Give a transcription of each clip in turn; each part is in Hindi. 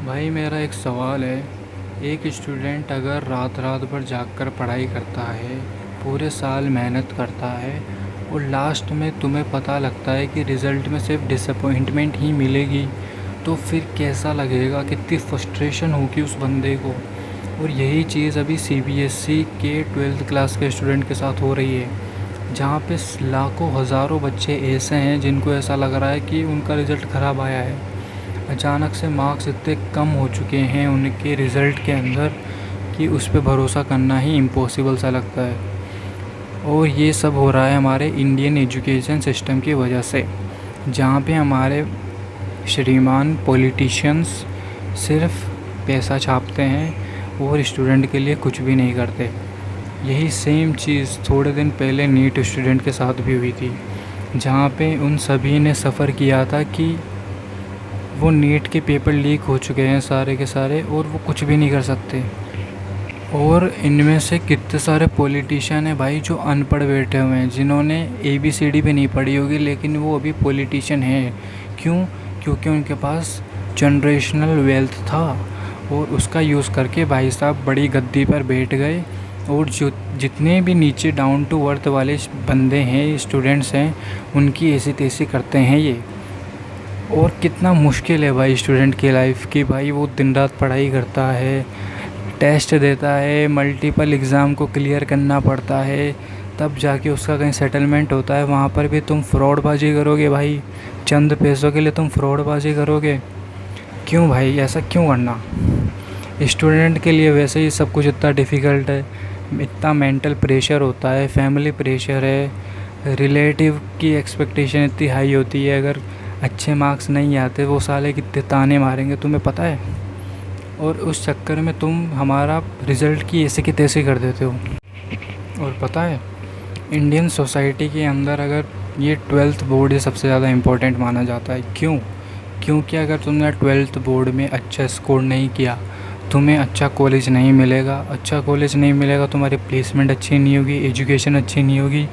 भाई मेरा एक सवाल है। एक स्टूडेंट अगर रात रात भर जागकर पढ़ाई करता है, पूरे साल मेहनत करता है और लास्ट में तुम्हें पता लगता है कि रिज़ल्ट में सिर्फ डिसअपॉइंटमेंट ही मिलेगी, तो फिर कैसा लगेगा, कितनी फ्रस्ट्रेशन होगी उस बंदे को। और यही चीज़ अभी सीबीएसई के 12th क्लास के स्टूडेंट के साथ हो रही है, जहाँ पे लाखों हज़ारों बच्चे ऐसे हैं जिनको ऐसा लग रहा है कि उनका रिज़ल्ट ख़राब आया है। अचानक से मार्क्स इतने कम हो चुके हैं उनके रिज़ल्ट के अंदर कि उस पे भरोसा करना ही इम्पॉसिबल सा लगता है। और ये सब हो रहा है हमारे इंडियन एजुकेशन सिस्टम की वजह से, जहाँ पे हमारे श्रीमान पॉलिटिशियंस सिर्फ पैसा छापते हैं और स्टूडेंट के लिए कुछ भी नहीं करते। यही सेम चीज़ थोड़े दिन पहले नीट स्टूडेंट के साथ भी हुई थी, जहाँ पे उन सभी ने सफ़र किया था कि वो नीट के पेपर लीक हो चुके हैं सारे के सारे और वो कुछ भी नहीं कर सकते। और इनमें से कितने सारे पॉलिटिशियन हैं भाई जो अनपढ़ बैठे हुए हैं, जिन्होंने ABCD भी नहीं पढ़ी होगी, लेकिन वो अभी पॉलिटिशियन हैं। क्यों? क्योंकि उनके पास जनरेशनल वेल्थ था और उसका यूज़ करके भाई साहब बड़ी गद्दी पर बैठ गए। और जो जितने भी नीचे डाउन टू अर्थ वाले बंदे हैं, स्टूडेंट्स हैं, उनकी ऐसी तैसी करते हैं ये। और कितना मुश्किल है भाई स्टूडेंट की लाइफ की। भाई वो दिन रात पढ़ाई करता है, टेस्ट देता है, मल्टीपल एग्ज़ाम को क्लियर करना पड़ता है, तब जाके उसका कहीं सेटलमेंट होता है। वहाँ पर भी तुम फ्रॉडबाजी करोगे भाई, चंद पैसों के लिए तुम फ्रॉडबाजी करोगे। क्यों भाई, ऐसा क्यों करना? स्टूडेंट के लिए वैसे ही सब कुछ इतना डिफ़िकल्ट है, इतना मेंटल प्रेशर होता है, फैमिली प्रेशर है, रिलेटिव की एक्सपेक्टेशन इतनी हाई होती है। अगर अच्छे मार्क्स नहीं आते वो साले कितने ताने मारेंगे तुम्हें पता है। और उस चक्कर में तुम हमारा रिज़ल्ट की ऐसे की तैसे कर देते हो। और पता है, इंडियन सोसाइटी के अंदर अगर ये 12th बोर्ड ही सबसे ज़्यादा इम्पोर्टेंट माना जाता है। क्यों? क्योंकि अगर तुमने 12th बोर्ड में अच्छा स्कोर नहीं किया, तुम्हें अच्छा कॉलेज नहीं मिलेगा। अच्छा कॉलेज नहीं मिलेगा, तुम्हारी प्लेसमेंट अच्छी नहीं होगी, एजुकेशन अच्छी नहीं होगी,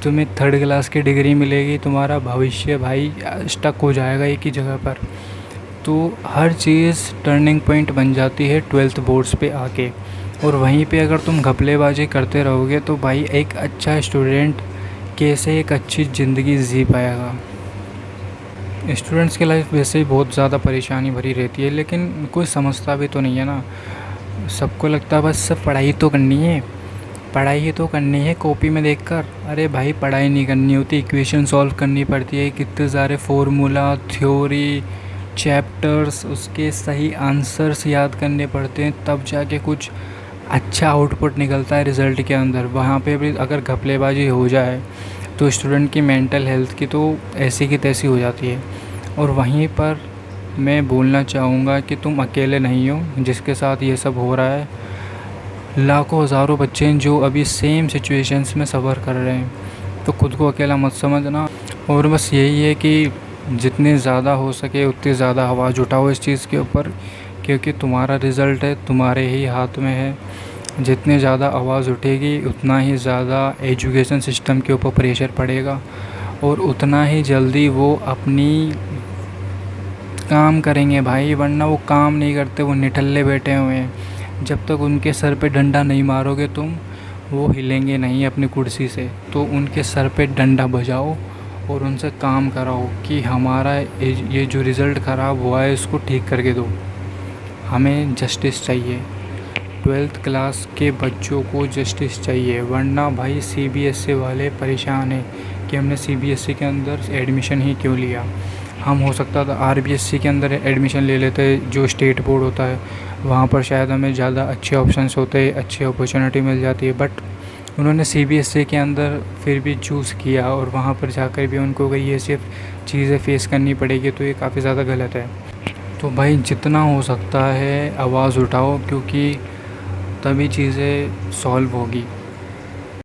तुम्हें 3rd क्लास की डिग्री मिलेगी, तुम्हारा भविष्य भाई स्टक हो जाएगा एक ही जगह पर। तो हर चीज़ टर्निंग पॉइंट बन जाती है 12th बोर्ड्स पे आके। और वहीं पे अगर तुम घपलेबाजी करते रहोगे तो भाई एक अच्छा स्टूडेंट कैसे एक अच्छी ज़िंदगी जी पाएगा। स्टूडेंट्स की लाइफ वैसे ही बहुत ज़्यादा परेशानी भरी रहती है, लेकिन कोई समझता भी तो नहीं है ना। सबको लगता है बस सब पढ़ाई तो करनी है, पढ़ाई ही तो करनी है कॉपी में देखकर। अरे भाई पढ़ाई नहीं करनी होती, इक्वेशन सॉल्व करनी पड़ती है, कितने सारे फार्मूला, थ्योरी, चैप्टर्स, उसके सही आंसर्स याद करने पड़ते हैं, तब जाके कुछ अच्छा आउटपुट निकलता है रिज़ल्ट के अंदर। वहाँ पे भी अगर घपलेबाजी हो जाए तो स्टूडेंट की मेंटल हेल्थ की तो ऐसी की तैसी हो जाती है। और वहीं पर मैं बोलना चाहूँगा कि तुम अकेले नहीं हो जिसके साथ ये सब हो रहा है। लाखों हज़ारों बच्चे हैं जो अभी सेम सिचुएशंस में सफ़र कर रहे हैं, तो खुद को अकेला मत समझना। और बस यही है कि जितने ज़्यादा हो सके उतनी ज़्यादा आवाज़ उठाओ इस चीज़ के ऊपर, क्योंकि तुम्हारा रिज़ल्ट है, तुम्हारे ही हाथ में है। जितनी ज़्यादा आवाज़ उठेगी उतना ही ज़्यादा एजुकेशन सिस्टम के ऊपर प्रेशर पड़ेगा और उतना ही जल्दी वो अपनी काम करेंगे भाई। वरना वो काम नहीं करते, वो निठल्ले बैठे हुए हैं। जब तक उनके सर पे डंडा नहीं मारोगे तुम, वो हिलेंगे नहीं अपनी कुर्सी से। तो उनके सर पे डंडा बजाओ और उनसे काम कराओ कि हमारा ये जो रिज़ल्ट ख़राब हुआ है इसको ठीक करके दो, हमें जस्टिस चाहिए। 12th क्लास के बच्चों को जस्टिस चाहिए, वरना भाई CBSE वाले परेशान हैं कि हमने CBSE के अंदर एडमिशन ही क्यों लिया। हम हो सकता था RBSE के अंदर एडमिशन ले लेते, जो स्टेट बोर्ड होता है, वहाँ पर शायद हमें ज़्यादा अच्छे ऑप्शंस होते, अच्छी अपॉर्चुनिटी मिल जाती है। बट उन्होंने CBSE के अंदर फिर भी चूज़ किया और वहाँ पर जाकर भी उनको ये सिर्फ चीज़ें फेस करनी पड़ेगी, तो ये काफ़ी ज़्यादा गलत है। तो भाई जितना हो सकता है आवाज़ उठाओ, क्योंकि तभी चीज़ें सॉल्व होगी।